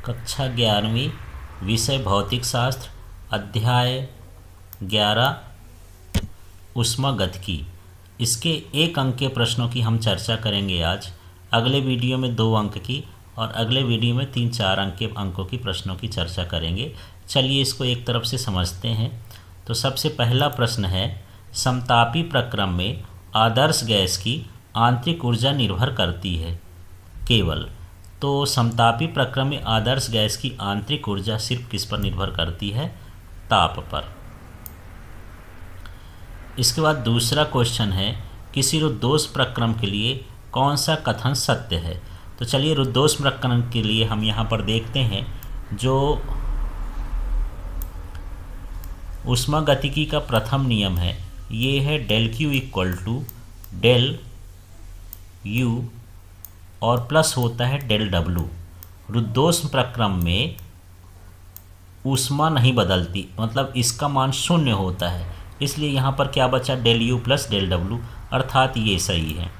कक्षा 11वीं विषय भौतिक शास्त्र अध्याय 11 ऊष्मागतिकी। इसके 1 अंक के प्रश्नों की हम चर्चा करेंगे आज। अगले वीडियो में 2 अंक की और अगले वीडियो में 3-4 अंक के अंकों की प्रश्नों की चर्चा करेंगे। चलिए इसको एक तरफ से समझते हैं। तो सबसे पहला प्रश्न है, समतापी प्रक्रम में आदर्श गैस की आंतरिक ऊर्जा निर्भर करती है केवल। तो समतापी प्रक्रम में आदर्श गैस की आंतरिक ऊर्जा सिर्फ किस पर निर्भर करती है? ताप पर। इसके बाद दूसरा क्वेश्चन है, किसी रुद्धोष्म प्रक्रम के लिए कौन सा कथन सत्य है? तो चलिए रुद्धोष्म प्रक्रम के लिए हम यहाँ पर देखते हैं जो ऊष्मागतिकी का प्रथम नियम है ये है del Q equal to del U और प्लस होता है डेल डब्लू। रुद्धोष्म प्रक्रम में ऊष्मा नहीं बदलती, मतलब इसका मान 0 होता है, इसलिए यहाँ पर क्या बचा? Del U plus del W, अर्थात ये सही है।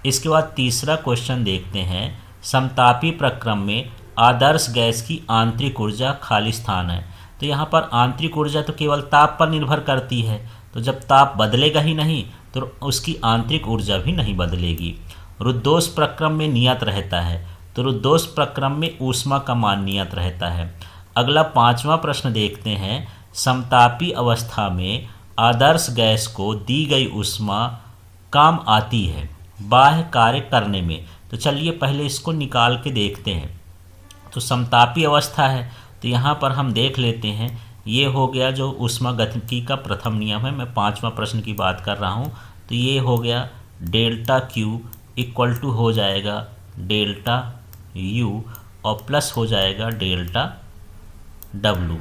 इसके बाद तीसरा क्वेश्चन देखते हैं, समतापी प्रक्रम में आदर्श गैस की आंतरिक ऊर्जा खाली स्थान है। तो यहाँ पर आंतरिक ऊर्जा तो केवल ताप पर निर्भर करती है, तो जब ताप बदलेगा ही नहीं तो उसकी आंतरिक ऊर्जा भी नहीं बदलेगी। रुद्धोष्म प्रक्रम में नियत रहता है, तो रुद्धोष्म प्रक्रम में ऊष्मा का मान नियत रहता है। अगला 5वां प्रश्न देखते हैं, समतापी अवस्था में आदर्श गैस को दी गई ऊष्मा काम आती है बाह्य कार्य करने में। तो चलिए पहले इसको निकाल के देखते हैं। तो समतापी अवस्था है तो यहाँ पर हम देख लेते हैं, ये हो गया जो ऊष्मागतिकी का प्रथम नियम है। मैं 5वां प्रश्न की बात कर रहा हूँ। तो ये हो गया डेल्टा क्यू इक्वल टू हो जाएगा डेल्टा यू और प्लस हो जाएगा डेल्टा डब्लू।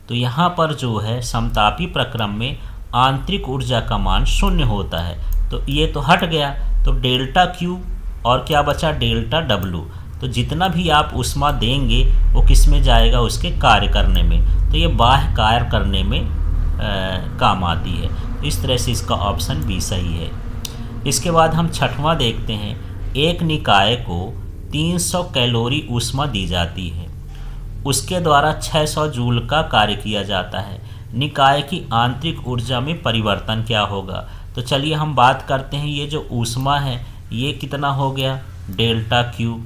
तो यहाँ पर जो है समतापी प्रक्रम में आंतरिक ऊर्जा का मान 0 होता है, तो ये तो हट गया, तो डेल्टा क्यू और क्या बचा? Delta W. तो जितना भी आप ऊष्मा देंगे वो किस में जाएगा? उसके कार्य करने में। तो ये बाह्य कार्य करने में काम आती है। इस तरह से इसका ऑप्शन बी सही है। इसके बाद हम 6वां देखते हैं, एक निकाय को 300 कैलोरी ऊष्मा दी जाती है, उसके द्वारा 600 जूल का कार्य किया जाता है। निकाय की आंतरिक ऊर्जा में परिवर्तन क्या होगा? तो चलिए हम बात करते हैं, ये जो ऊष्मा है ये कितना हो गया? Delta Q.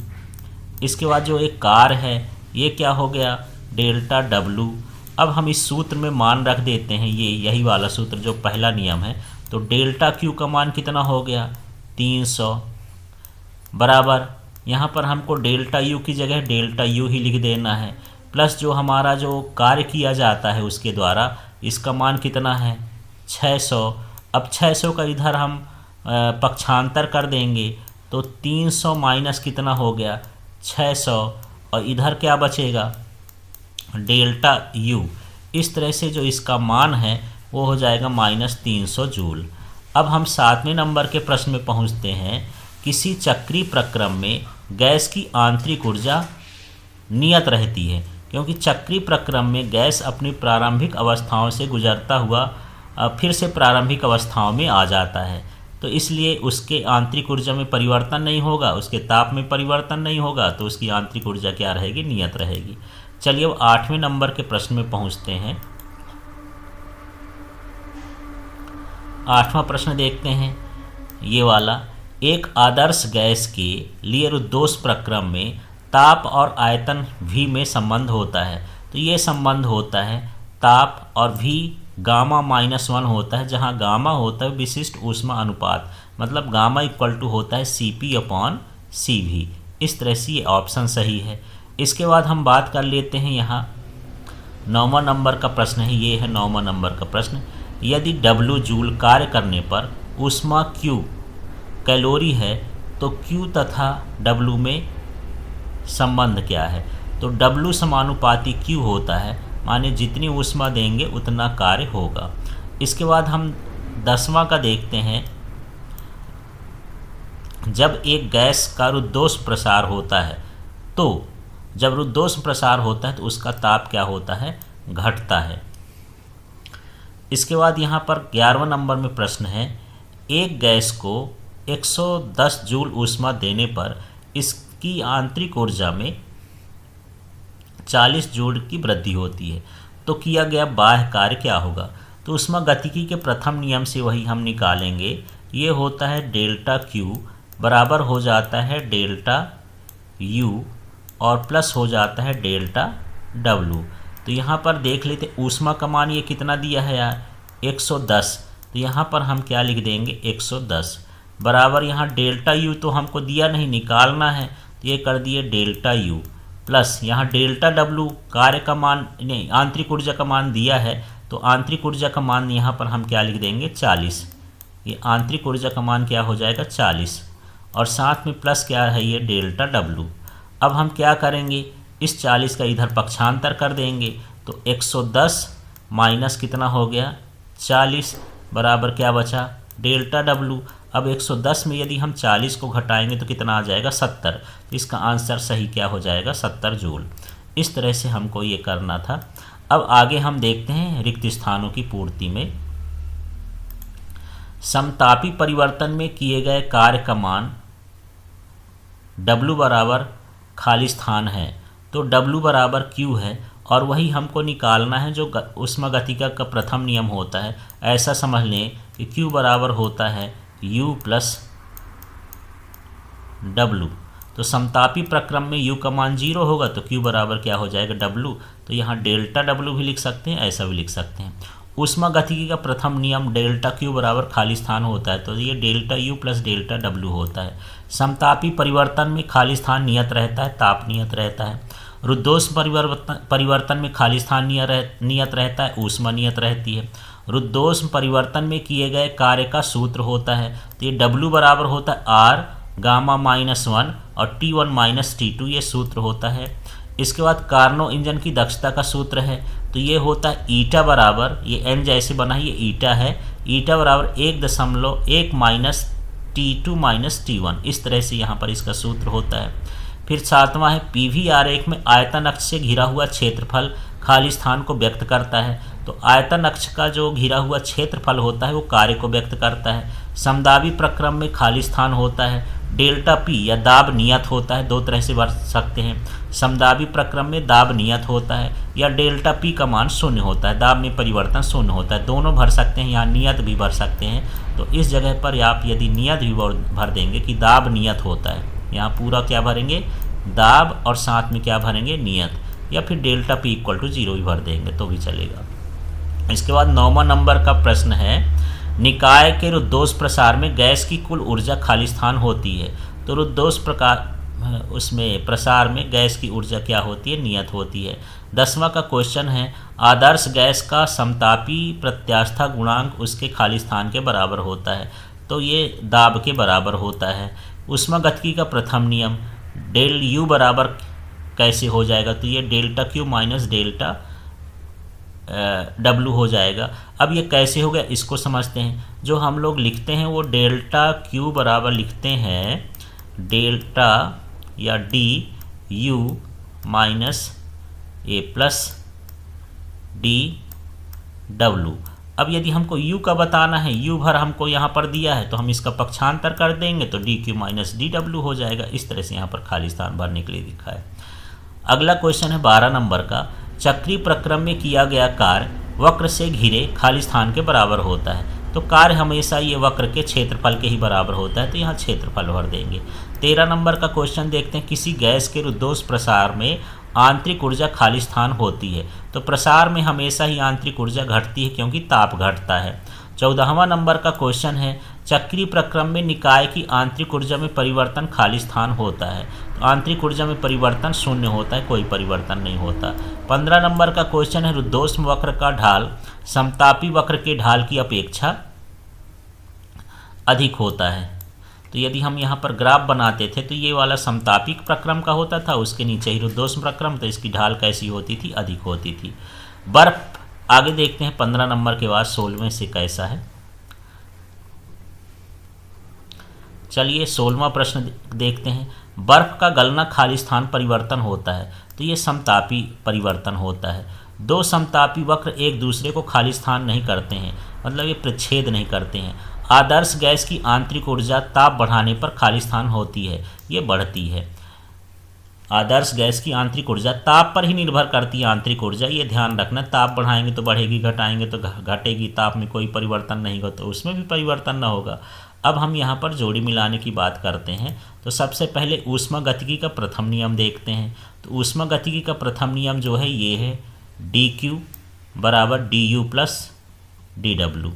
इसके बाद जो एक कार्य है ये क्या हो गया? Delta W. अब हम इस सूत्र में मान रख देते हैं, ये यही वाला सूत्र जो पहला नियम है। तो डेल्टा क्यू का मान कितना हो गया? 300 बराबर, यहाँ पर हमको डेल्टा यू की जगह डेल्टा यू ही लिख देना है, प्लस जो हमारा जो कार्य किया जाता है उसके द्वारा, इसका मान कितना है? 600। अब 600 का इधर हम पक्षांतर कर देंगे तो 300 माइनस कितना हो गया? 600, और इधर क्या बचेगा? Delta U. इस तरह से जो इसका मान है वो हो जाएगा -300 जूल। अब हम 7वें नंबर के प्रश्न में पहुंचते हैं, किसी चक्रीय प्रक्रम में गैस की आंतरिक ऊर्जा नियत रहती है, क्योंकि चक्रीय प्रक्रम में गैस अपनी प्रारंभिक अवस्थाओं से गुजरता हुआ फिर से प्रारंभिक अवस्थाओं में आ जाता है, तो इसलिए उसके आंतरिक ऊर्जा में परिवर्तन नहीं होगा, उसके ताप में परिवर्तन नहीं होगा, तो उसकी आंतरिक ऊर्जा क्या रहेगी? नियत रहेगी। चलिए अब 8वें नंबर के प्रश्न में पहुंचते हैं। 8वां प्रश्न देखते हैं, ये वाला, एक आदर्श गैस के लिए रुद्धोष्म प्रक्रम में ताप और आयतन V में संबंध होता है। तो ये संबंध होता है ताप और V गामा -1 होता है, जहाँ गामा होता है विशिष्ट ऊष्मा अनुपात, मतलब गामा इक्वल टू होता है CP/CV। इस तरह से ये ऑप्शन सही है। इसके बाद हम बात कर लेते हैं, यहाँ 9वां नंबर का प्रश्न है, ये है 9वां नंबर का प्रश्न, यदि W जूल कार्य करने पर ऊष्मा Q कैलोरी है तो Q तथा W में संबंध क्या है? तो W समानुपाती Q होता है, माने जितनी ऊष्मा देंगे उतना कार्य होगा। इसके बाद हम 10वां का देखते हैं, जब एक गैस का रुद्धोष्म प्रसार होता है, तो जब रुद्धोष्म प्रसार होता है तो उसका ताप क्या होता है? घटता है। इसके बाद यहाँ पर 11वां नंबर में प्रश्न है, एक गैस को 110 जूल ऊष्मा देने पर इसकी आंतरिक ऊर्जा में 40 जूल की वृद्धि होती है। तो किया गया बाह्य कार्य क्या होगा? तो ऊष्मागतिकी के प्रथम नियम से वही हम निकालेंगे। ये होता है डेल्टा क्यू बराबर हो जाता है डेल्टा यू और प्लस हो जाता है डेल्टा डब्लू। तो यहाँ पर देख लेते ऊष्मा का मान ये कितना दिया है यार, 110। तो यहाँ पर हम क्या लिख देंगे, 110 बराबर यहाँ डेल्टा यू तो हमको दिया नहीं, निकालना है, तो ये कर दिए डेल्टा यू प्लस यहाँ डेल्टा डब्लू कार्य का मान नहीं, आंतरिक ऊर्जा का मान दिया है, तो आंतरिक ऊर्जा का मान यहाँ पर हम क्या लिख देंगे, 40। ये आंतरिक ऊर्जा का मान क्या हो जाएगा, 40, और साथ में प्लस क्या है, ये डेल्टा डब्लू। अब हम क्या करेंगे, इस 40 का इधर पक्षांतर कर देंगे, तो 110 माइनस कितना हो गया, 40 बराबर क्या बचा, डेल्टा डब्लू। अब 110 में यदि हम 40 को घटाएंगे तो कितना आ जाएगा, 70। तो इसका आंसर सही क्या हो जाएगा, 70 जूल। इस तरह से हमको ये करना था। अब आगे हम देखते हैं रिक्त स्थानों की पूर्ति में। समतापी परिवर्तन में किए गए कार्य का मान W बराबर खाली स्थान है, तो W बराबर Q है, और वही हमको निकालना है जो ऊष्मागतिकी का प्रथम नियम होता है। ऐसा समझ लें कि Q बराबर होता है U प्लस W। तो समतापी प्रक्रम में U का मान 0 होगा, तो Q बराबर क्या हो जाएगा, W। तो यहाँ डेल्टा W भी लिख सकते हैं, ऐसा भी लिख सकते हैं। ऊष्मागतिकी का प्रथम नियम डेल्टा Q बराबर खाली स्थान होता है, तो ये delta U plus delta W होता है। समतापी परिवर्तन में खाली स्थान नियत रहता है, ताप नियत रहता है। रुद्धोष्म परिवर्तन में खाली स्थान नियत रहता है, ऊष्मा नियत रहती है। रुद्धोष्म परिवर्तन में किए गए कार्य का सूत्र होता है, तो ये W बराबर होता है R गामा -1 और T1 माइनस T2, ये सूत्र होता है। इसके बाद कार्नो इंजन की दक्षता का सूत्र है, तो ये होता है ईटा बराबर, ये N जैसे बना है, ये ईटा है, ईटा बराबर 1.1 माइनस T2 माइनस T1। इस तरह से यहाँ पर इसका सूत्र होता है। फिर सातवां है पीवी आरेख में आयतन अक्ष से घिरा हुआ क्षेत्रफल खाली स्थान को व्यक्त करता है। तो आयतन अक्ष का जो घिरा हुआ क्षेत्रफल होता है वो कार्य को व्यक्त करता है। समदाबी प्रक्रम में खाली स्थान होता है। डेल्टा पी या दाब नियत होता है, दो तरह से भर सकते हैं। समदाबी प्रक्रम में दाब नियत होता है या डेल्टा पी का मान 0 होता है, दाब में परिवर्तन 0 होता है, दोनों भर सकते हैं, यहाँ नियत भी भर सकते हैं। तो इस जगह पर आप यदि नियत भी भर देंगे कि दाब नियत होता है, यहाँ पूरा क्या भरेंगे, दाब, और साथ में क्या भरेंगे, नियत, या फिर डेल्टा पी इक्वल टू 0 भी भर देंगे तो भी चलेगा। इसके बाद 9वां नंबर का प्रश्न है, निकाय के रुद्धोष प्रसार में गैस की कुल ऊर्जा खाली स्थान होती है। तो रुद्धोष उसमें प्रसार में गैस की ऊर्जा क्या होती है, नियत होती है। 10वां का क्वेश्चन है, आदर्श गैस का समतापी प्रत्यास्था गुणांक उसके खाली स्थान के बराबर होता है। तो ये दाब के बराबर होता है। ऊष्मागतिकी का प्रथम नियम डेल यू बराबर कैसे हो जाएगा, तो ये delta Q minus delta W हो जाएगा। अब ये कैसे हो गया इसको समझते हैं। जो हम लोग लिखते हैं वो डेल्टा क्यू बराबर लिखते हैं डेल्टा या D you minus A plus D W. अब यदि हमको u का बताना है, u भर हमको यहाँ पर दिया है, तो हम इसका पक्षांतर कर देंगे तो D Q minus D W हो जाएगा। इस तरह से यहाँ पर खाली स्थान भरने के लिए लिखा है। अगला क्वेश्चन है 12 नंबर का, चक्रीय प्रक्रम में किया गया कार्य वक्र से घिरे खाली स्थान के बराबर होता है। तो कार्य हमेशा ये वक्र के क्षेत्रफल के ही बराबर होता है, तो यहाँ क्षेत्रफल भर देंगे। 13 नंबर का क्वेश्चन देखते हैं, किसी गैस के रुद्धोष प्रसार में आंतरिक ऊर्जा खाली स्थान होती है। तो प्रसार में हमेशा ही आंतरिक ऊर्जा घटती है क्योंकि ताप घटता है। 14वां नंबर का क्वेश्चन है, चक्रीय प्रक्रम में निकाय की आंतरिक ऊर्जा में परिवर्तन खाली स्थान होता है। तो आंतरिक ऊर्जा में परिवर्तन 0 होता है, कोई परिवर्तन नहीं होता। 15 नंबर का क्वेश्चन है, रुद्धोष्म वक्र का ढाल समतापी वक्र के ढाल की अपेक्षा अधिक होता है। तो यदि हम यहाँ पर ग्राफ बनाते थे तो ये वाला समतापी प्रक्रम का होता था, उसके नीचे ही रुद्धोष्म प्रक्रम, तो इसकी ढाल कैसी होती थी, अधिक होती थी। बर्फ आगे देखते हैं 15 नंबर के बाद 16वें से कैसा है। चलिए 16वां प्रश्न देखते हैं, बर्फ का गलना खाली स्थान परिवर्तन होता है। तो ये समतापी परिवर्तन होता है। दो समतापी वक्र एक दूसरे को खाली स्थान नहीं करते हैं, मतलब ये प्रच्छेद नहीं करते हैं। आदर्श गैस की आंतरिक ऊर्जा ताप बढ़ाने पर खाली स्थान होती है, ये बढ़ती है। आदर्श गैस की आंतरिक ऊर्जा ताप पर ही निर्भर करती है। आंतरिक ऊर्जा, ये ध्यान रखना, ताप बढ़ाएंगे तो बढ़ेगी, घटाएंगे तो घटेगी, ताप में कोई परिवर्तन नहीं होगा तो उसमें भी परिवर्तन न होगा। अब हम यहाँ पर जोड़ी मिलाने की बात करते हैं। तो सबसे पहले ऊष्मागतिकी का प्रथम नियम देखते हैं। तो ऊष्मागतिकी का प्रथम नियम जो है ये है dq बराबर du प्लस dw।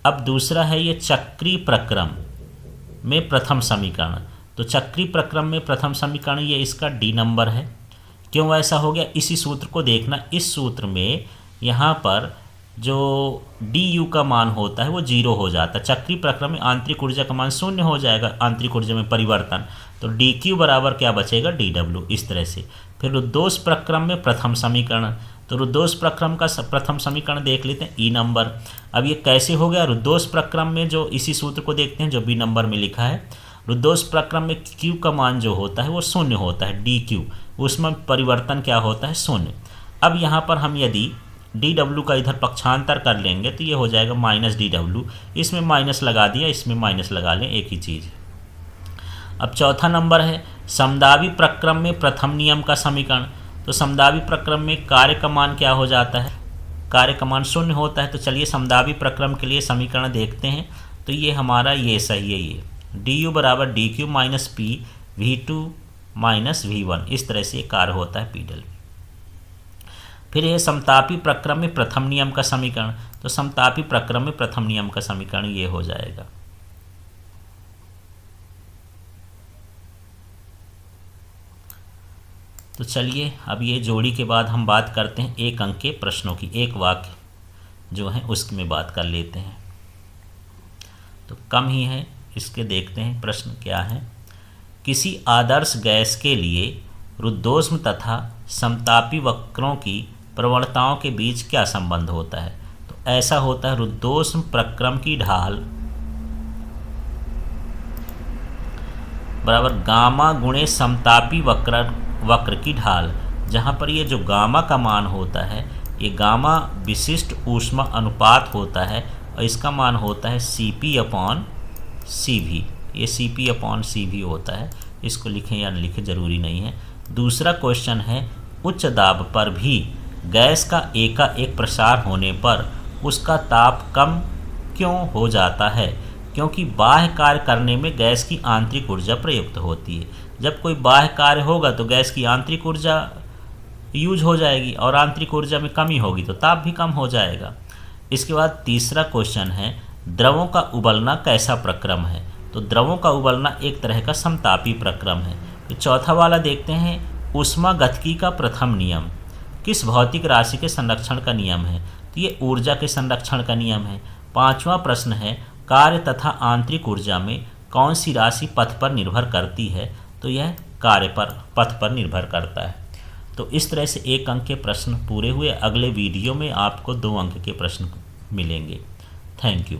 अब दूसरा है ये चक्रीय प्रक्रम में प्रथम समीकरण। तो चक्रीय प्रक्रम में प्रथम समीकरण ये इसका डी नंबर है। क्यों ऐसा हो गया, इसी सूत्र को देखना। इस सूत्र में यहाँ पर जो du का मान होता है वो 0 हो जाता है। चक्रीय प्रक्रम में आंतरिक ऊर्जा का मान 0 हो जाएगा, आंतरिक ऊर्जा में परिवर्तन। तो dq बराबर क्या बचेगा, dw। इस तरह से फिर रुद्धोष्म प्रक्रम में प्रथम समीकरण। तो रुद्धोष्म प्रक्रम का प्रथम समीकरण देख लेते हैं, ई नंबर। अब ये कैसे हो गया, रुद्धोष्म प्रक्रम में जो इसी सूत्र को देखते हैं जो बी नंबर में लिखा है। रुद्धोष्म प्रक्रम में q का मान जो होता है वो 0 होता है, dq, उसमें परिवर्तन क्या होता है, 0। अब यहाँ पर हम यदि dw का इधर पक्षांतर कर लेंगे तो ये हो जाएगा माइनस dw। इसमें माइनस लगा दिया, इसमें माइनस लगा लें, एक ही चीज़। अब चौथा नंबर है समदाबी प्रक्रम में प्रथम नियम का समीकरण। तो समदाबी प्रक्रम में कार्य का मान क्या हो जाता है, कार्य का मान 0 होता है। तो चलिए समदाबी प्रक्रम के लिए समीकरण देखते हैं। तो ये हमारा ये सही है, ये du बराबर dq minus p v2 minus v1, इस तरह से कार्य होता है पीडल। फिर ये समतापी प्रक्रम में प्रथम नियम का समीकरण। तो समतापी प्रक्रम में प्रथम नियम का समीकरण ये हो जाएगा। तो चलिए अब ये जोड़ी के बाद हम बात करते हैं एक अंक के प्रश्नों की। एक वाक्य जो है उसमें बात कर लेते हैं, तो कम ही है, इसके देखते हैं प्रश्न क्या है। किसी आदर्श गैस के लिए रुद्धोष्म तथा समतापी वक्रों की प्रवणताओं के बीच क्या संबंध होता है। तो ऐसा होता है रुद्धोष्म प्रक्रम की ढाल बराबर गामा गुणे समतापी वक्र की ढाल, जहाँ पर ये जो गामा का मान होता है ये गामा विशिष्ट ऊष्मा अनुपात होता है और इसका मान होता है Cp/Cv। ये Cp/Cv होता है, इसको लिखें या न लिखें ज़रूरी नहीं है। दूसरा क्वेश्चन है उच्च दाब पर भी गैस का एकाएक प्रसार होने पर उसका ताप कम क्यों हो जाता है। क्योंकि बाह्य कार्य करने में गैस की आंतरिक ऊर्जा प्रयुक्त होती है। जब कोई बाह्य कार्य होगा तो गैस की आंतरिक ऊर्जा यूज हो जाएगी और आंतरिक ऊर्जा में कमी होगी तो ताप भी कम हो जाएगा। इसके बाद तीसरा क्वेश्चन है द्रवों का उबलना कैसा प्रक्रम है। तो द्रवों का उबलना एक तरह का समतापी प्रक्रम है। तो चौथा वाला देखते हैं ऊष्मागतिकी का प्रथम नियम किस भौतिक राशि के संरक्षण का नियम है। तो ये ऊर्जा के संरक्षण का नियम है। पांचवा प्रश्न है कार्य तथा आंतरिक ऊर्जा में कौन सी राशि पथ पर निर्भर करती है। तो यह कार्य पर पथ पर निर्भर करता है। तो इस तरह से एक अंक के प्रश्न पूरे हुए। अगले वीडियो में आपको 2 अंक के प्रश्न मिलेंगे। Thank you.